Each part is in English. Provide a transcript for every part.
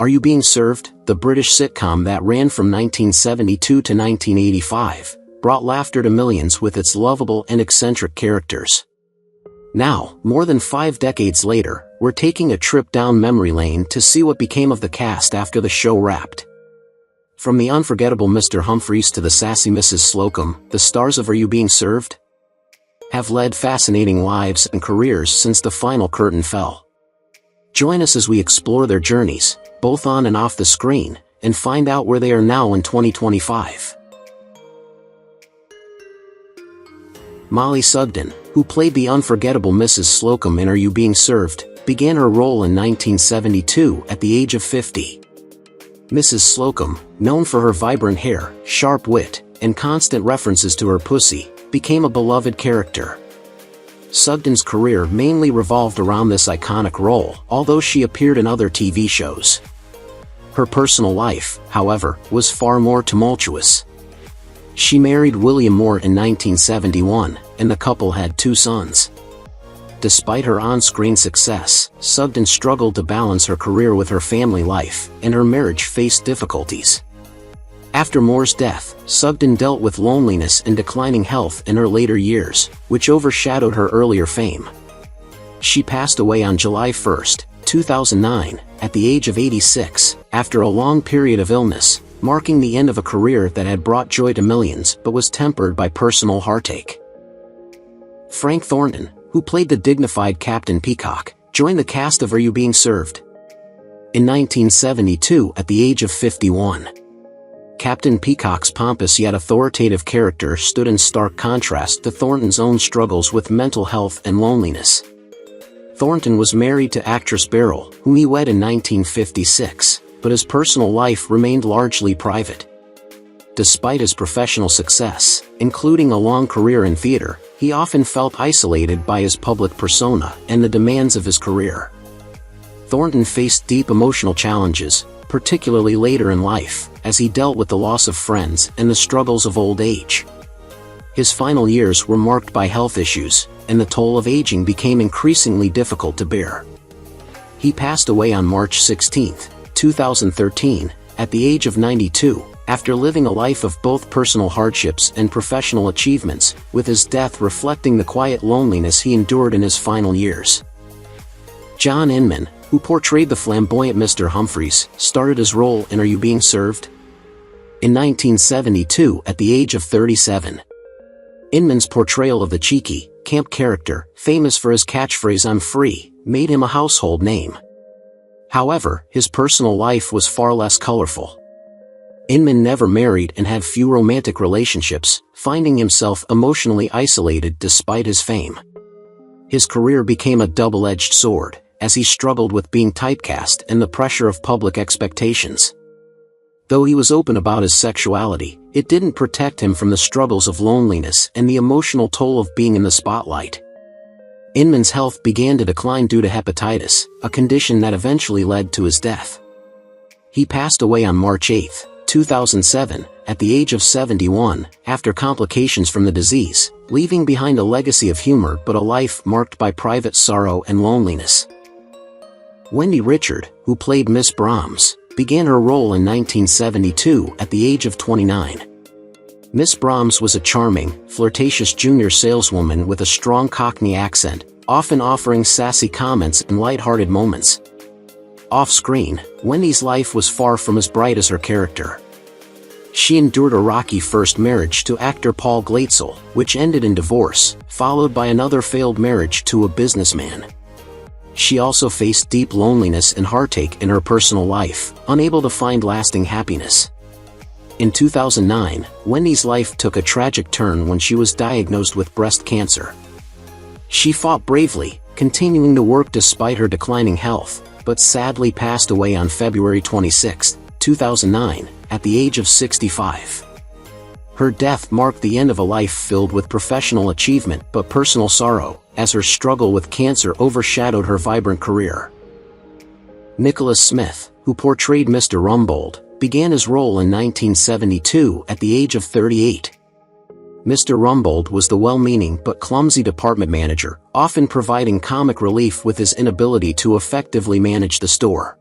Are You Being Served?, the British sitcom that ran from 1972 to 1985, brought laughter to millions with its lovable and eccentric characters. Now, more than 5 decades later, we're taking a trip down memory lane to see what became of the cast after the show wrapped. From the unforgettable Mr. Humphries to the sassy Mrs. Slocombe, the stars of Are You Being Served? Have led fascinating lives and careers since the final curtain fell. Join us as we explore their journeys, both on and off the screen, and find out where they are now in 2025. Molly Sugden, who played the unforgettable Mrs. Slocombe in Are You Being Served?, began her role in 1972 at the age of 50. Mrs. Slocombe, known for her vibrant hair, sharp wit, and constant references to her pussy, became a beloved character. Sugden's career mainly revolved around this iconic role, although she appeared in other TV shows. Her personal life, however, was far more tumultuous. She married William Moore in 1971, and the couple had 2 sons. Despite her on-screen success, Sugden struggled to balance her career with her family life, and her marriage faced difficulties. After Moore's death, Sugden dealt with loneliness and declining health in her later years, which overshadowed her earlier fame. She passed away on July 1, 2009, at the age of 86, after a long period of illness, marking the end of a career that had brought joy to millions but was tempered by personal heartache. Frank Thornton, who played the dignified Captain Peacock, joined the cast of Are You Being Served? In 1972 at the age of 51. Captain Peacock's pompous yet authoritative character stood in stark contrast to Thornton's own struggles with mental health and loneliness. Thornton was married to actress Beryl, whom he wed in 1956, but his personal life remained largely private. Despite his professional success, including a long career in theater, he often felt isolated by his public persona and the demands of his career. Thornton faced deep emotional challenges, particularly later in life, as he dealt with the loss of friends and the struggles of old age. His final years were marked by health issues, and the toll of aging became increasingly difficult to bear. He passed away on March 16, 2013, at the age of 92, after living a life of both personal hardships and professional achievements, with his death reflecting the quiet loneliness he endured in his final years. John Inman, who portrayed the flamboyant Mr. Humphries, started his role in Are You Being Served? In 1972 at the age of 37. Inman's portrayal of the cheeky, camp character, famous for his catchphrase "I'm free," made him a household name. However, his personal life was far less colorful. Inman never married and had few romantic relationships, finding himself emotionally isolated despite his fame. His career became a double-edged sword, as he struggled with being typecast and the pressure of public expectations. Though he was open about his sexuality, it didn't protect him from the struggles of loneliness and the emotional toll of being in the spotlight. Inman's health began to decline due to hepatitis, a condition that eventually led to his death. He passed away on March 8, 2007, at the age of 71, after complications from the disease, leaving behind a legacy of humor but a life marked by private sorrow and loneliness. Wendy Richard, who played Miss Brahms, began her role in 1972 at the age of 29. Miss Brahms was a charming, flirtatious junior saleswoman with a strong Cockney accent, often offering sassy comments and light-hearted moments. Off-screen, Wendy's life was far from as bright as her character. She endured a rocky first marriage to actor Paul Glatzel, which ended in divorce, followed by another failed marriage to a businessman. She also faced deep loneliness and heartache in her personal life, unable to find lasting happiness. In 2009, Wendy's life took a tragic turn when she was diagnosed with breast cancer. She fought bravely, continuing to work despite her declining health, but sadly passed away on February 26, 2009, at the age of 65. Her death marked the end of a life filled with professional achievement but personal sorrow, as her struggle with cancer overshadowed her vibrant career. Nicholas Smith, who portrayed Mr. Rumbold, began his role in 1972 at the age of 38. Mr. Rumbold was the well-meaning but clumsy department manager, often providing comic relief with his inability to effectively manage the store.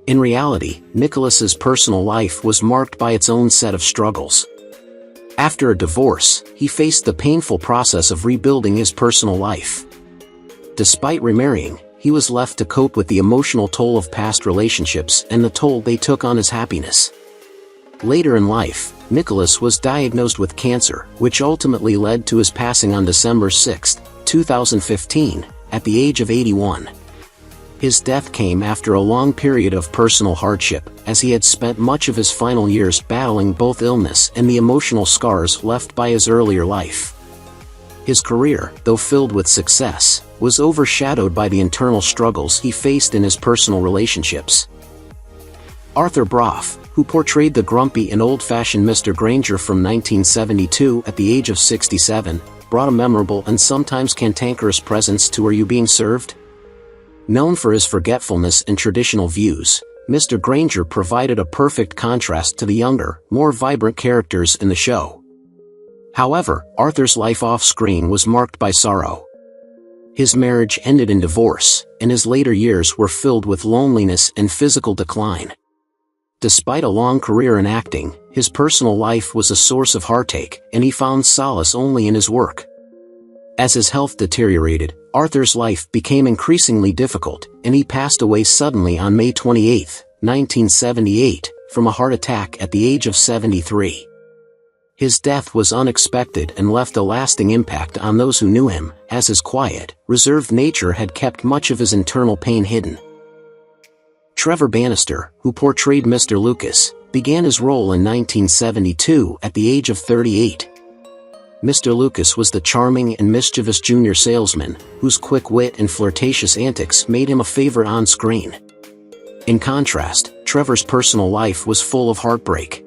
In reality, Nicholas's personal life was marked by its own set of struggles. After a divorce, he faced the painful process of rebuilding his personal life. Despite remarrying, he was left to cope with the emotional toll of past relationships and the toll they took on his happiness. Later in life, Nicholas was diagnosed with cancer, which ultimately led to his passing on December 6, 2015, at the age of 81. His death came after a long period of personal hardship, as he had spent much of his final years battling both illness and the emotional scars left by his earlier life. His career, though filled with success, was overshadowed by the internal struggles he faced in his personal relationships. Arthur Brough, who portrayed the grumpy and old-fashioned Mr. Granger from 1972 at the age of 67, brought a memorable and sometimes cantankerous presence to Are You Being Served? Known for his forgetfulness and traditional views, Mr. Granger provided a perfect contrast to the younger, more vibrant characters in the show. However, Arthur's life off-screen was marked by sorrow. His marriage ended in divorce, and his later years were filled with loneliness and physical decline. Despite a long career in acting, his personal life was a source of heartache, and he found solace only in his work. As his health deteriorated, Arthur's life became increasingly difficult, and he passed away suddenly on May 28, 1978, from a heart attack at the age of 73. His death was unexpected and left a lasting impact on those who knew him, as his quiet, reserved nature had kept much of his internal pain hidden. Trevor Bannister, who portrayed Mr. Lucas, began his role in 1972 at the age of 38. Mr. Lucas was the charming and mischievous junior salesman, whose quick wit and flirtatious antics made him a favorite on screen. In contrast, Trevor's personal life was full of heartbreak.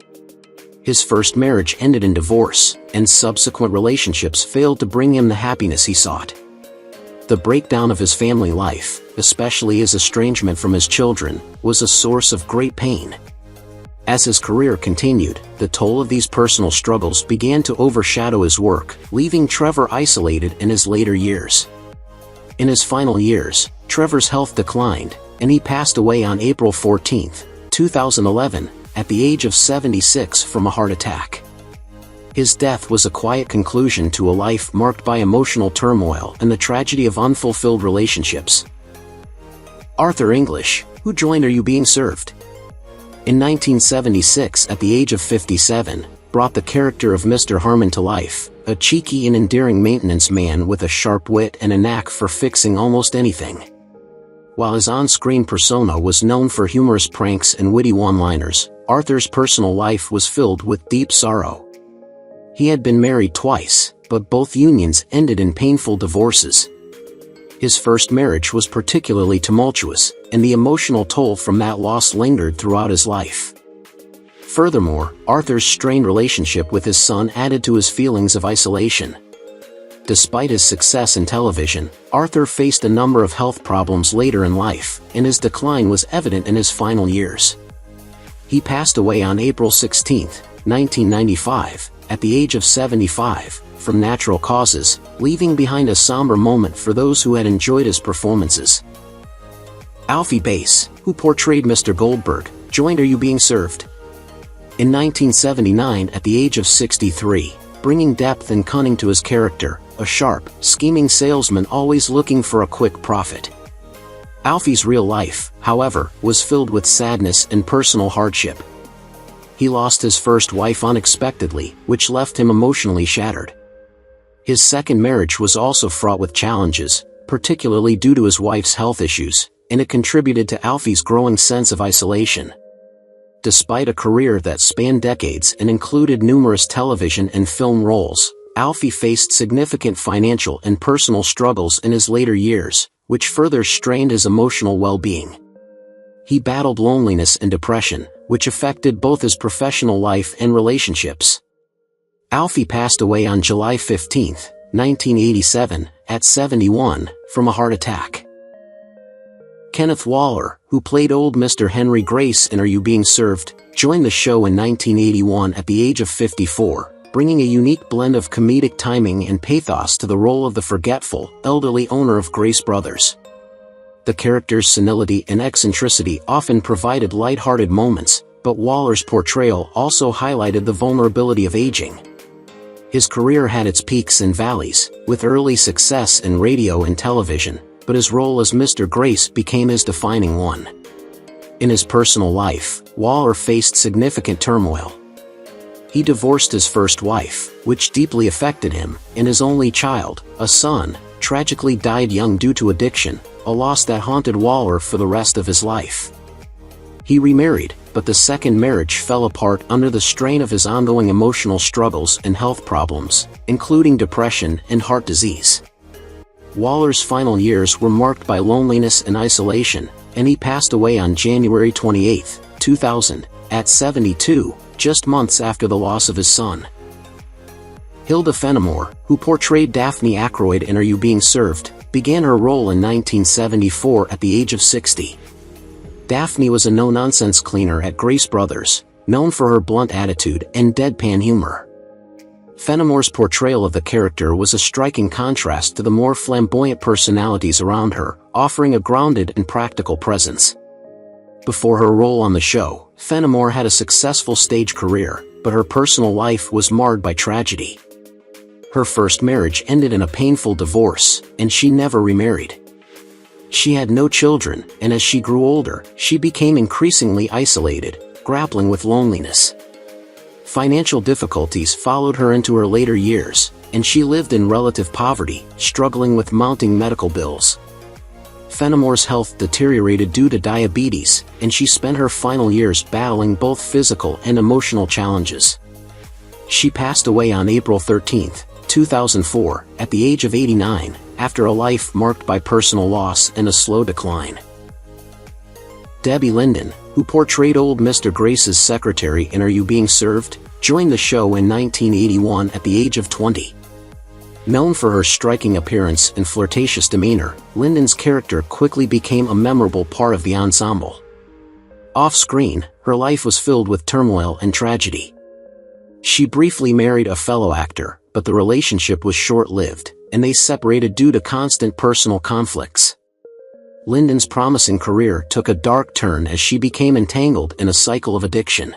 His first marriage ended in divorce, and subsequent relationships failed to bring him the happiness he sought. The breakdown of his family life, especially his estrangement from his children, was a source of great pain. As his career continued, the toll of these personal struggles began to overshadow his work, leaving Trevor isolated in his later years. In his final years, Trevor's health declined, and he passed away on April 14, 2011, at the age of 76 from a heart attack. His death was a quiet conclusion to a life marked by emotional turmoil and the tragedy of unfulfilled relationships. Arthur English, who joined Are You Being Served? In 1976, at the age of 57, brought the character of Mr. Harmon to life, a cheeky and endearing maintenance man with a sharp wit and a knack for fixing almost anything. While his on-screen persona was known for humorous pranks and witty one-liners, Arthur's personal life was filled with deep sorrow. He had been married twice, but both unions ended in painful divorces. His first marriage was particularly tumultuous, and the emotional toll from that loss lingered throughout his life. Furthermore, Arthur's strained relationship with his son added to his feelings of isolation. Despite his success in television, Arthur faced a number of health problems later in life, and his decline was evident in his final years. He passed away on April 16, 1995, at the age of 75, from natural causes, leaving behind a somber moment for those who had enjoyed his performances. Alfie Bass, who portrayed Mr. Goldberg, joined Are You Being Served? In 1979 at the age of 63, bringing depth and cunning to his character, a sharp, scheming salesman always looking for a quick profit. Alfie's real life, however, was filled with sadness and personal hardship. He lost his first wife unexpectedly, which left him emotionally shattered. His second marriage was also fraught with challenges, particularly due to his wife's health issues, and it contributed to Alfie's growing sense of isolation. Despite a career that spanned decades and included numerous television and film roles, Alfie faced significant financial and personal struggles in his later years, which further strained his emotional well-being. He battled loneliness and depression, which affected both his professional life and relationships. Alfie passed away on July 15, 1987, at 71, from a heart attack. Kenneth Waller, who played old Mr. Henry Grace in Are You Being Served?, joined the show in 1981 at the age of 54, bringing a unique blend of comedic timing and pathos to the role of the forgetful, elderly owner of Grace Brothers. The character's senility and eccentricity often provided light-hearted moments, but Waller's portrayal also highlighted the vulnerability of aging. His career had its peaks and valleys, with early success in radio and television, but his role as Mr. Grace became his defining one. In his personal life, Waller faced significant turmoil. He divorced his first wife, which deeply affected him, and his only child, a son, tragically died young due to addiction, a loss that haunted Waller for the rest of his life. He remarried, but the second marriage fell apart under the strain of his ongoing emotional struggles and health problems, including depression and heart disease. Waller's final years were marked by loneliness and isolation, and he passed away on January 28, 2000, at 72, just months after the loss of his son. Hilda Fenimore, who portrayed Daphne Aykroyd in Are You Being Served?, began her role in 1974 at the age of 60. Daphne was a no-nonsense cleaner at Grace Brothers, known for her blunt attitude and deadpan humor. Fenimore's portrayal of the character was a striking contrast to the more flamboyant personalities around her, offering a grounded and practical presence. Before her role on the show, Fenimore had a successful stage career, but her personal life was marred by tragedy. Her first marriage ended in a painful divorce, and she never remarried. She had no children, and as she grew older, she became increasingly isolated, grappling with loneliness. Financial difficulties followed her into her later years, and she lived in relative poverty, struggling with mounting medical bills. Fenimore's health deteriorated due to diabetes, and she spent her final years battling both physical and emotional challenges. She passed away on April 13, 2004, at the age of 89, after a life marked by personal loss and a slow decline. Debbie Linden, who portrayed old Mr. Grace's secretary in Are You Being Served?, joined the show in 1981 at the age of 20. Known for her striking appearance and flirtatious demeanor, Linden's character quickly became a memorable part of the ensemble. Off-screen, her life was filled with turmoil and tragedy. She briefly married a fellow actor, but the relationship was short-lived, and they separated due to constant personal conflicts. Linden's promising career took a dark turn as she became entangled in a cycle of addiction.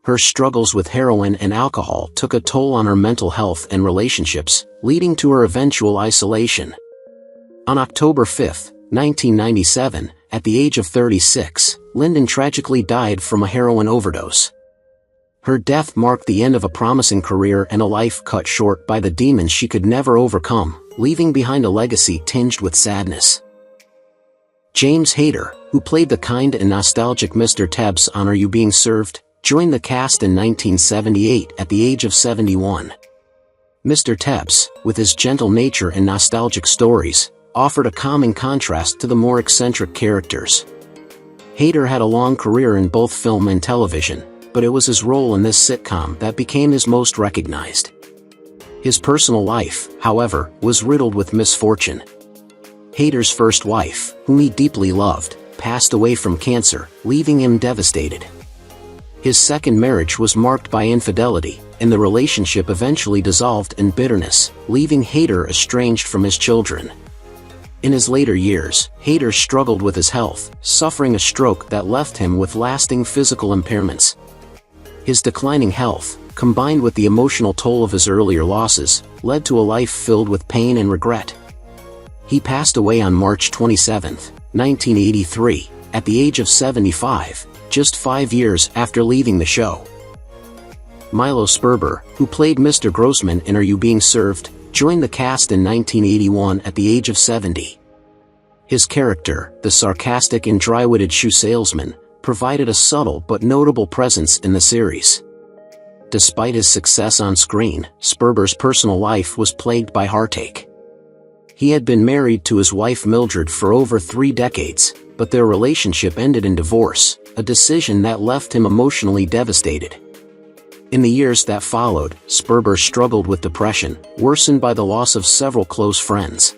Her struggles with heroin and alcohol took a toll on her mental health and relationships, leading to her eventual isolation. On October 5, 1997, at the age of 36, Linden tragically died from a heroin overdose. Her death marked the end of a promising career and a life cut short by the demons she could never overcome, leaving behind a legacy tinged with sadness. James Hayter, who played the kind and nostalgic Mr. Tebbs on Are You Being Served?, joined the cast in 1978 at the age of 71. Mr. Tebbs, with his gentle nature and nostalgic stories, offered a calming contrast to the more eccentric characters. Hayter had a long career in both film and television, but it was his role in this sitcom that became his most recognized. His personal life, however, was riddled with misfortune. Hayter's first wife, whom he deeply loved, passed away from cancer, leaving him devastated. His second marriage was marked by infidelity, and the relationship eventually dissolved in bitterness, leaving Hayter estranged from his children. In his later years, Hayter struggled with his health, suffering a stroke that left him with lasting physical impairments. His declining health, combined with the emotional toll of his earlier losses, led to a life filled with pain and regret. He passed away on March 27, 1983, at the age of 75, just 5 years after leaving the show. Milo Sperber, who played Mr. Grossman in Are You Being Served?, joined the cast in 1981 at the age of 70. His character, the sarcastic and dry-witted shoe salesman, provided a subtle but notable presence in the series. Despite his success on screen, Sperber's personal life was plagued by heartache. He had been married to his wife Mildred for over 3 decades, but their relationship ended in divorce, a decision that left him emotionally devastated. In the years that followed, Sperber struggled with depression, worsened by the loss of several close friends.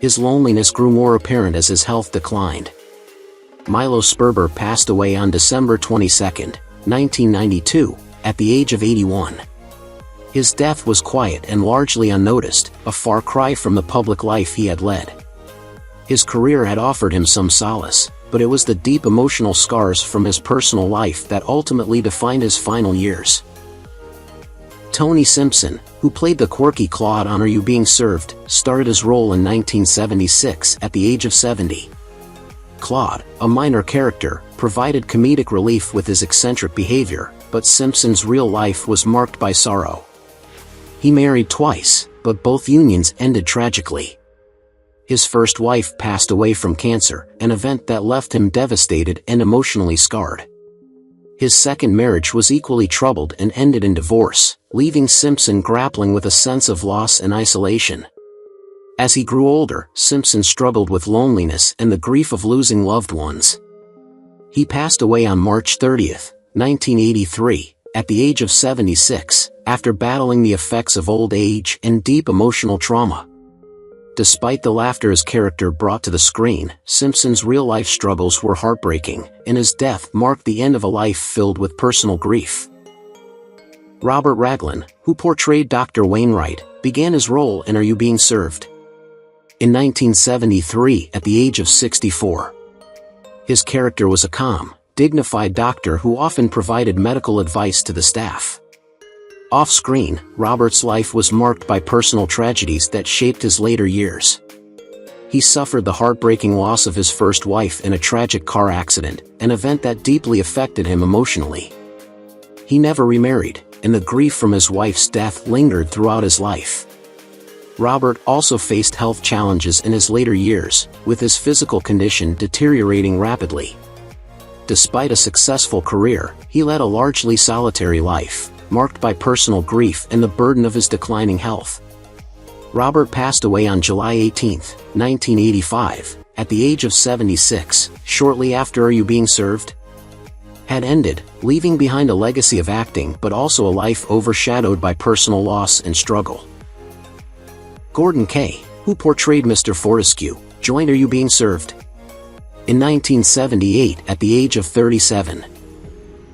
His loneliness grew more apparent as his health declined. Milo Sperber passed away on December 22, 1992, at the age of 81. His death was quiet and largely unnoticed, a far cry from the public life he had led. His career had offered him some solace, but it was the deep emotional scars from his personal life that ultimately defined his final years. Tony Simpson, who played the quirky Claude on Are You Being Served, started his role in 1976 at the age of 70. Claude, a minor character, provided comedic relief with his eccentric behavior, but Simpson's real life was marked by sorrow. He married twice, but both unions ended tragically. His first wife passed away from cancer, an event that left him devastated and emotionally scarred. His second marriage was equally troubled and ended in divorce, leaving Simpson grappling with a sense of loss and isolation. As he grew older, Simpson struggled with loneliness and the grief of losing loved ones. He passed away on March 30, 1983, at the age of 76, after battling the effects of old age and deep emotional trauma. Despite the laughter his character brought to the screen, Simpson's real-life struggles were heartbreaking, and his death marked the end of a life filled with personal grief. Robert Raglan, who portrayed Dr. Wainright, began his role in Are You Being Served? In 1973 at the age of 64. His character was a calm, dignified doctor who often provided medical advice to the staff. Off-screen, Robert's life was marked by personal tragedies that shaped his later years. He suffered the heartbreaking loss of his first wife in a tragic car accident, an event that deeply affected him emotionally. He never remarried, and the grief from his wife's death lingered throughout his life. Robert also faced health challenges in his later years, with his physical condition deteriorating rapidly. Despite a successful career, he led a largely solitary life, marked by personal grief and the burden of his declining health. Robert passed away on July 18, 1985, at the age of 76, shortly after Are You Being Served? Had ended, leaving behind a legacy of acting but also a life overshadowed by personal loss and struggle. Gordon Kaye, who portrayed Mr. Fortescue, joined Are You Being Served? In 1978 at the age of 37.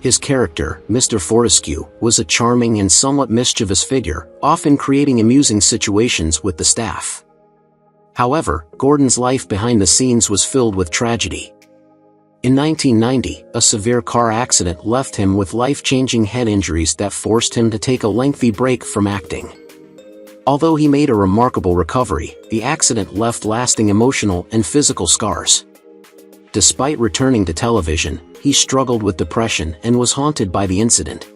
His character, Mr. Fortescue, was a charming and somewhat mischievous figure, often creating amusing situations with the staff. However, Gordon's life behind the scenes was filled with tragedy. In 1990, a severe car accident left him with life-changing head injuries that forced him to take a lengthy break from acting. Although he made a remarkable recovery, the accident left lasting emotional and physical scars. Despite returning to television, he struggled with depression and was haunted by the incident.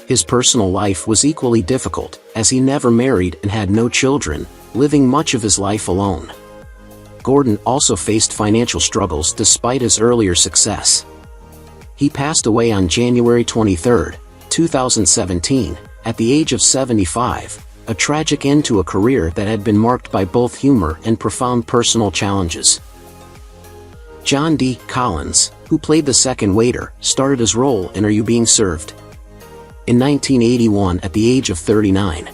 His personal life was equally difficult, as he never married and had no children, living much of his life alone. Gordon also faced financial struggles despite his earlier success. He passed away on January 23, 2017, at the age of 75, a tragic end to a career that had been marked by both humor and profound personal challenges. John D. Collins, who played the second waiter, started his role in Are You Being Served? In 1981 at the age of 39.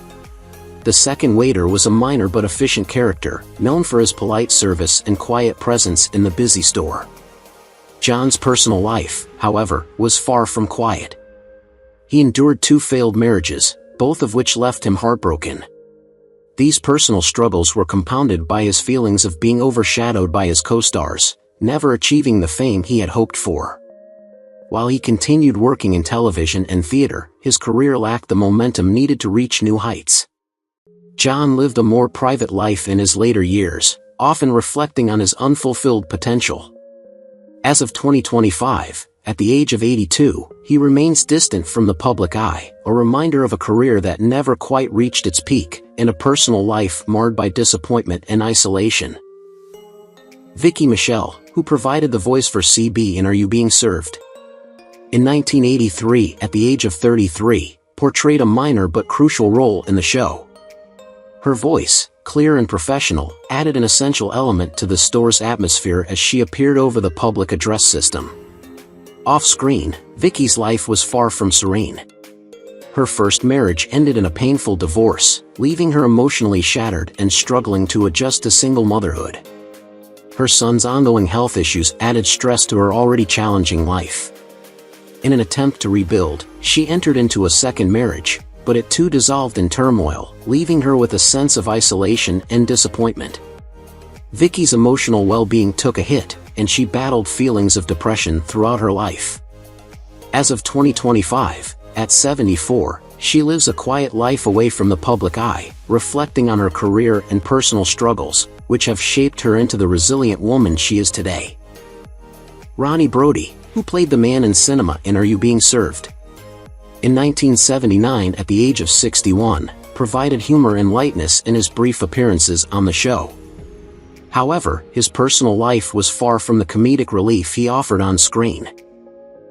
The second waiter was a minor but efficient character, known for his polite service and quiet presence in the busy store. John's personal life, however, was far from quiet. He endured 2 failed marriages, both of which left him heartbroken. These personal struggles were compounded by his feelings of being overshadowed by his co-stars, never achieving the fame he had hoped for. While he continued working in television and theater, his career lacked the momentum needed to reach new heights. John lived a more private life in his later years, often reflecting on his unfulfilled potential. As of 2025, at the age of 82, he remains distant from the public eye, a reminder of a career that never quite reached its peak, and a personal life marred by disappointment and isolation. Vicki Michelle, who provided the voice for CB in Are You Being Served? In 1983, at the age of 33, portrayed a minor but crucial role in the show. Her voice, clear and professional, added an essential element to the store's atmosphere as she appeared over the public address system. Off-screen, Vicki's life was far from serene. Her first marriage ended in a painful divorce, leaving her emotionally shattered and struggling to adjust to single motherhood. Her son's ongoing health issues added stress to her already challenging life. In an attempt to rebuild, she entered into a second marriage, but it too dissolved in turmoil, leaving her with a sense of isolation and disappointment. Vicki's emotional well-being took a hit, and she battled feelings of depression throughout her life. As of 2025, at 74, she lives a quiet life away from the public eye, reflecting on her career and personal struggles, which have shaped her into the resilient woman she is today. Ronnie Brody, who played the man in cinema in Are You Being Served? In 1979, at the age of 61, provided humor and lightness in his brief appearances on the show. However, his personal life was far from the comedic relief he offered on screen.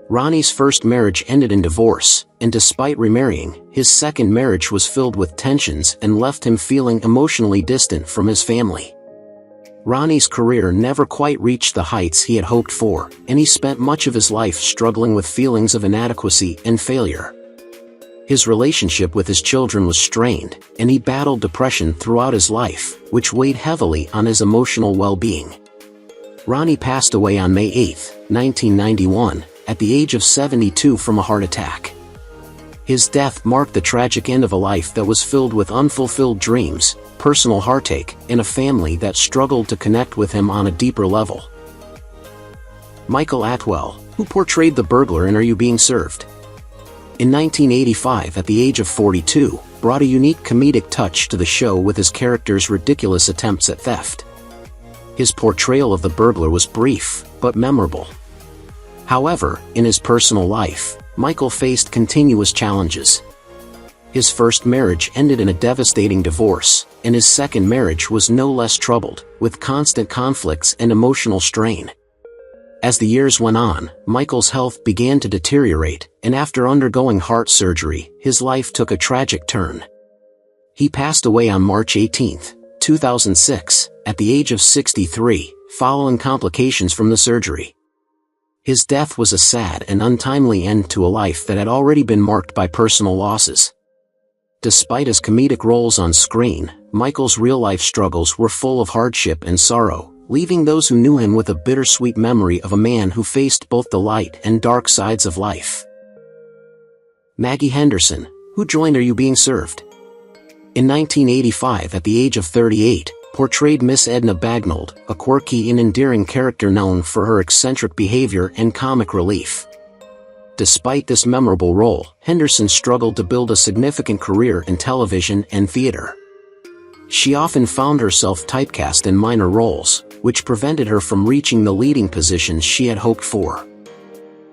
Ronnie's first marriage ended in divorce, and despite remarrying, his second marriage was filled with tensions and left him feeling emotionally distant from his family. Ronnie's career never quite reached the heights he had hoped for, and he spent much of his life struggling with feelings of inadequacy and failure. His relationship with his children was strained, and he battled depression throughout his life, which weighed heavily on his emotional well-being. Ronnie passed away on May 8, 1991, at the age of 72 from a heart attack. His death marked the tragic end of a life that was filled with unfulfilled dreams, personal heartache, and a family that struggled to connect with him on a deeper level. Michael Attwell, who portrayed the burglar in Are You Being Served? In 1985, at the age of 42, brought a unique comedic touch to the show with his character's ridiculous attempts at theft. His portrayal of the burglar was brief, but memorable. However, in his personal life, Michael faced continuous challenges. His first marriage ended in a devastating divorce, and his second marriage was no less troubled, with constant conflicts and emotional strain. As the years went on, Michael's health began to deteriorate, and after undergoing heart surgery, his life took a tragic turn. He passed away on March 18, 2006, at the age of 63, following complications from the surgery. His death was a sad and untimely end to a life that had already been marked by personal losses. Despite his comedic roles on screen, Michael's real-life struggles were full of hardship and sorrow, leaving those who knew him with a bittersweet memory of a man who faced both the light and dark sides of life. Maggie Henderson, who joined Are You Being Served? In 1985, at the age of 38, portrayed Miss Edna Bagnold, a quirky and endearing character known for her eccentric behavior and comic relief. Despite this memorable role, Henderson struggled to build a significant career in television and theater. She often found herself typecast in minor roles, which prevented her from reaching the leading positions she had hoped for.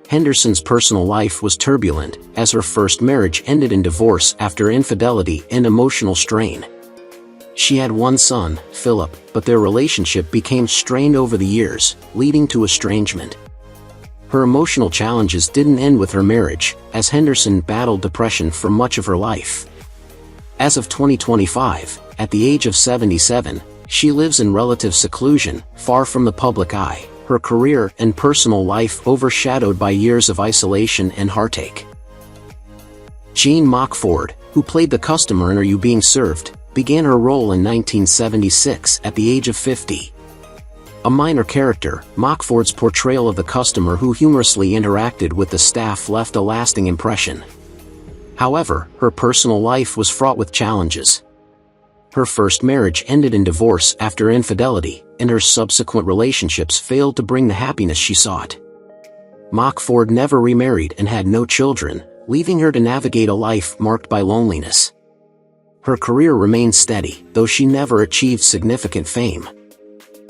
Henderson's personal life was turbulent, as her first marriage ended in divorce after infidelity and emotional strain. She had one son, Philip, but their relationship became strained over the years, leading to estrangement. Her emotional challenges didn't end with her marriage, as Henderson battled depression for much of her life. As of 2025, at the age of 77, she lives in relative seclusion, far from the public eye, her career and personal life overshadowed by years of isolation and heartache. Jean Mockford, who played the customer in Are You Being Served?, began her role in 1976 at the age of 50. A minor character, Mockford's portrayal of the customer who humorously interacted with the staff left a lasting impression. However, her personal life was fraught with challenges. Her first marriage ended in divorce after infidelity, and her subsequent relationships failed to bring the happiness she sought. Mockford never remarried and had no children, leaving her to navigate a life marked by loneliness. Her career remained steady, though she never achieved significant fame.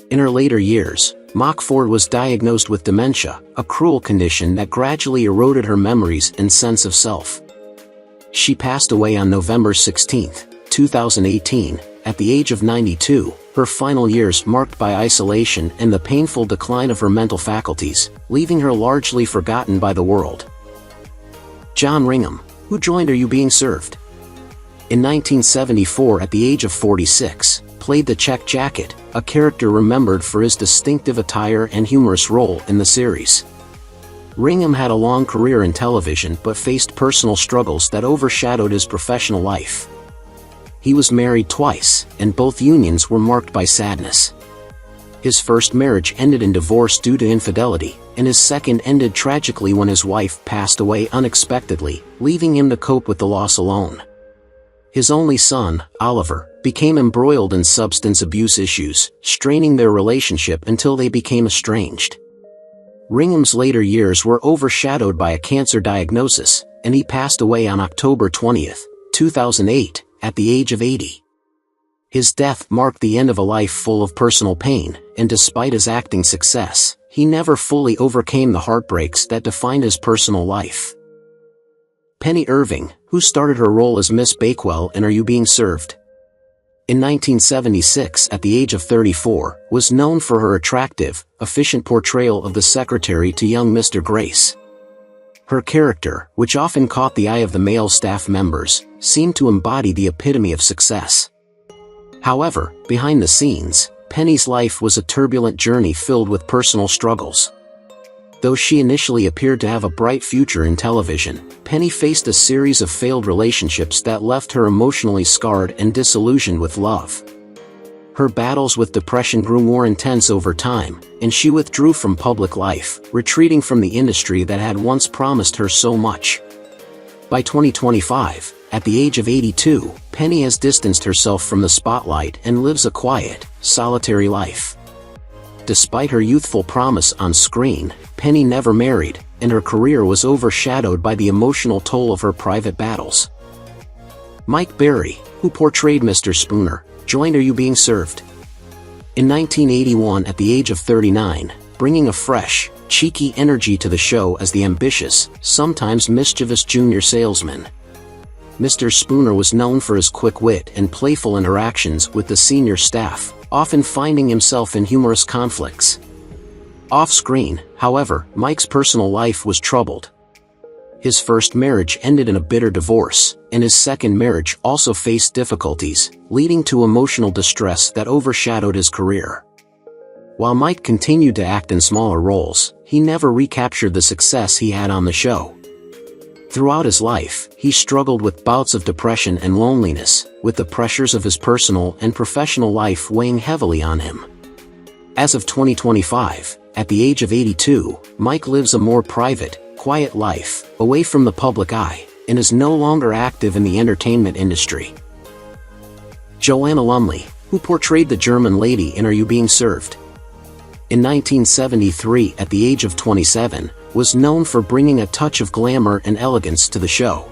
In her later years, Mockford was diagnosed with dementia, a cruel condition that gradually eroded her memories and sense of self. She passed away on November 16, 2018, at the age of 92, her final years marked by isolation and the painful decline of her mental faculties, leaving her largely forgotten by the world. John Ringham, who joined Are You Being Served? In 1974, at the age of 46, played the Check Jacket, a character remembered for his distinctive attire and humorous role in the series. Ringham had a long career in television but faced personal struggles that overshadowed his professional life. He was married twice, and both unions were marked by sadness. His first marriage ended in divorce due to infidelity, and his second ended tragically when his wife passed away unexpectedly, leaving him to cope with the loss alone. His only son, Oliver, became embroiled in substance abuse issues, straining their relationship until they became estranged. Ringham's later years were overshadowed by a cancer diagnosis, and he passed away on October 20, 2008, at the age of 80. His death marked the end of a life full of personal pain, and despite his acting success, he never fully overcame the heartbreaks that defined his personal life. Penny Irving, who started her role as Miss Bakewell in Are You Being Served? In 1976, at the age of 34, was known for her attractive, efficient portrayal of the secretary to young Mr. Grace. Her character, which often caught the eye of the male staff members, seemed to embody the epitome of success. However, behind the scenes, Penny's life was a turbulent journey filled with personal struggles. Though she initially appeared to have a bright future in television, Penny faced a series of failed relationships that left her emotionally scarred and disillusioned with love. Her battles with depression grew more intense over time, and she withdrew from public life, retreating from the industry that had once promised her so much. By 2025, at the age of 82, Penny has distanced herself from the spotlight and lives a quiet, solitary life. Despite her youthful promise on screen, Penny never married, and her career was overshadowed by the emotional toll of her private battles. Mike Berry, who portrayed Mr. Spooner, joined Are You Being Served? In 1981 at the age of 39, bringing a fresh, cheeky energy to the show as the ambitious, sometimes mischievous junior salesman. Mr. Spooner was known for his quick wit and playful interactions with the senior staff, often finding himself in humorous conflicts. Off-screen, however, Mike's personal life was troubled. His first marriage ended in a bitter divorce, and his second marriage also faced difficulties, leading to emotional distress that overshadowed his career. While Mike continued to act in smaller roles, he never recaptured the success he had on the show. Throughout his life, he struggled with bouts of depression and loneliness, with the pressures of his personal and professional life weighing heavily on him. As of 2025, at the age of 82, Mike lives a more private, quiet life, away from the public eye, and is no longer active in the entertainment industry. Joanna Lumley, who portrayed the German lady in Are You Being Served? In 1973, at the age of 27, was known for bringing a touch of glamour and elegance to the show.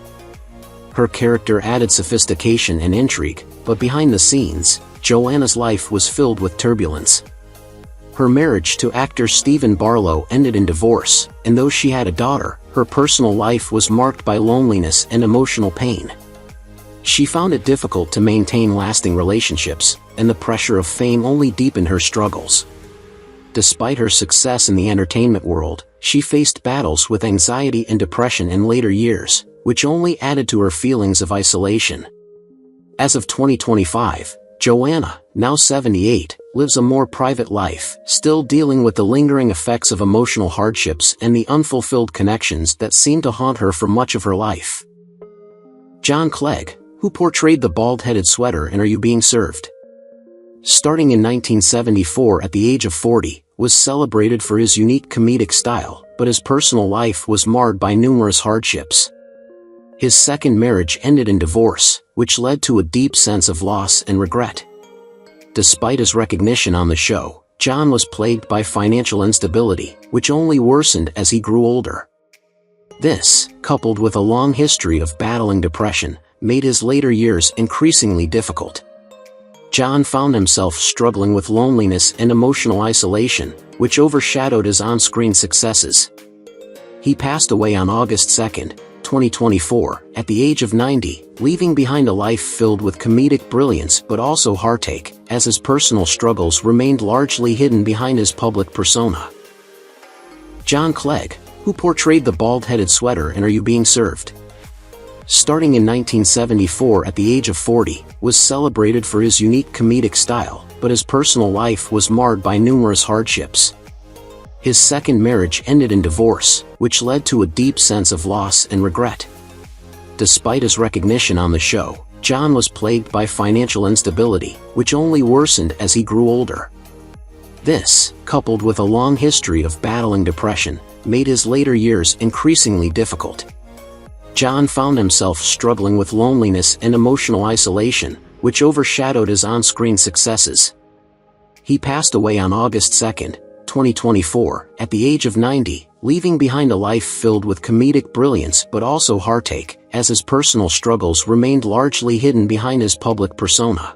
Her character added sophistication and intrigue, but behind the scenes, Joanna's life was filled with turbulence. Her marriage to actor Stephen Barlow ended in divorce, and though she had a daughter, her personal life was marked by loneliness and emotional pain. She found it difficult to maintain lasting relationships, and the pressure of fame only deepened her struggles. Despite her success in the entertainment world, she faced battles with anxiety and depression in later years, which only added to her feelings of isolation. As of 2025, Joanna, now 78, lives a more private life, still dealing with the lingering effects of emotional hardships and the unfulfilled connections that seem to haunt her for much of her life. John Clegg, who portrayed the bald-headed sweater in Are You Being Served? Starting in 1974 at the age of 40, was celebrated for his unique comedic style, but his personal life was marred by numerous hardships. His second marriage ended in divorce, which led to a deep sense of loss and regret. Despite his recognition on the show, John was plagued by financial instability, which only worsened as he grew older. This, coupled with a long history of battling depression, made his later years increasingly difficult. John found himself struggling with loneliness and emotional isolation, which overshadowed his on-screen successes. He passed away on August 2, 2024, at the age of 90, leaving behind a life filled with comedic brilliance but also heartache, as his personal struggles remained largely hidden behind his public persona. John Clegg, who portrayed the bald-headed sweater in Are You Being Served? Starting in 1974 at the age of 40, was celebrated for his unique comedic style, but his personal life was marred by numerous hardships. His second marriage ended in divorce, which led to a deep sense of loss and regret. Despite his recognition on the show, John was plagued by financial instability, which only worsened as he grew older. This, coupled with a long history of battling depression, made his later years increasingly difficult. John found himself struggling with loneliness and emotional isolation, which overshadowed his on-screen successes. He passed away on August 2, 2024, at the age of 90, leaving behind a life filled with comedic brilliance but also heartache, as his personal struggles remained largely hidden behind his public persona.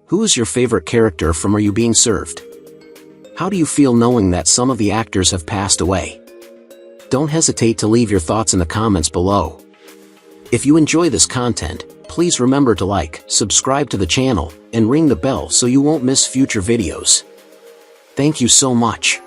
Who is your favorite character from Are You Being Served? How do you feel knowing that some of the actors have passed away? Don't hesitate to leave your thoughts in the comments below. If you enjoy this content, please remember to like, subscribe to the channel, and ring the bell so you won't miss future videos. Thank you so much.